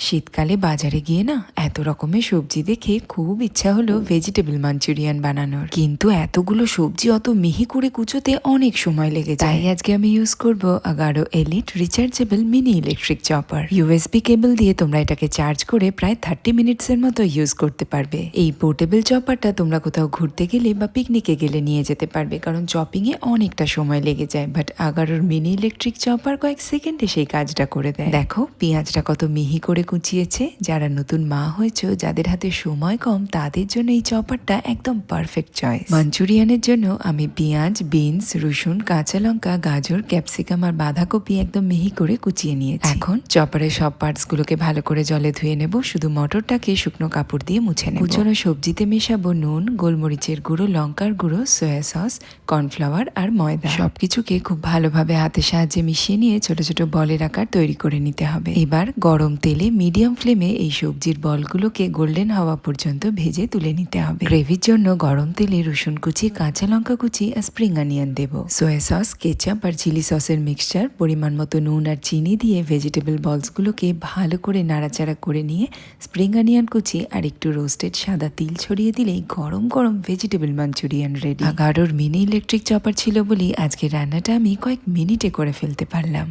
শীতকালে বাজারে গিয়ে না এত রকমের সবজি দেখে খুব ইচ্ছা হলো ভেজিটেবল মাঞ্চুরিয়ান বানানোর, কিন্তু এতগুলো সবজি অত মিহি করে কুচোতে অনেক সময় লেগে যায়। তাই আজকে আমি ইউজ করব Agaro elite rechargeable mini electric chopper. USB cable দিয়ে তোমরা এটাকে চার্জ করে প্রায় 30 মিনিটসের মতো ইউজ করতে পারবে। এই পোর্টেবল চপারটা তোমরা কোথাও ঘুরতে গেলে বা পিকনিকে গেলে নিয়ে যেতে পারবে, কারণ চপিং এ অনেকটা সময় লেগে যায়। বাট আগারোর মিনি ইলেকট্রিক চপার কয়েক সেকেন্ডে সেই কাজটা করে দেয়। দেখো পেঁয়াজটা কত মিহি করে কুচিয়েছে। যারা নতুন মা হয়েছে, যাদের হাতে সময় কম, তাদের জন্য এই চপারটা একদম পারফেক্ট চয়েস। মাঞ্চুরিয়ানের জন্য আমি পেঁয়াজ, বিনস, রসুন, কাঁচা লঙ্কা, গাজর, ক্যাপসিকাম আর বাঁধাকপি একদম মিহি করে কুচিয়ে নিয়েছি। এখন চপারের সব পার্টস গুলোকে ভালো করে জলে ধুয়ে নেব। শুধু মটরটাকে শুকনো কাপড় দিয়ে মুছে নেব। কুচনো সবজিতে মেশাবো নুন, গোলমরিচের গুঁড়ো, লঙ্কার গুঁড়ো, সয়া সস, কর্নফ্লাওয়ার আর ময়দা। সবকিছুকে খুব ভালোভাবে হাতের সাহায্যে মিশিয়ে নিয়ে ছোট ছোট বলের আকার তৈরি করে নিতে হবে। এবার গরম তেলে মিডিয়াম ফ্লেমে এই সবজির বলগুলোকে গোল্ডেন হওয়া পর্যন্ত ভেজে তুলে নিতে হবে। গ্রেভির জন্য গরম তেলে রসুন কুচি, কাঁচা লঙ্কা কুচি আর স্প্রিং অনিয়ন দেব। সয়া সস, কেচাপ আর চিলি সসের মিক্সচার, পরিমাণ মতো নুন আর চিনি দিয়ে ভেজিটেবল বলসগুলোকে ভালো করে নাড়াচাড়া করে নিয়ে স্প্রিং অনিয়ন কুচি আর একটু রোস্টেড সাদা তিল ছড়িয়ে দিলেই গরম গরম ভেজিটেবল মাঞ্চুরিয়ান রেডি। আগারোর মিনি ইলেকট্রিক চপার ছিল বলেই আজকে রান্নাটা আমি কয়েক মিনিটে করে ফেলতে পারলাম।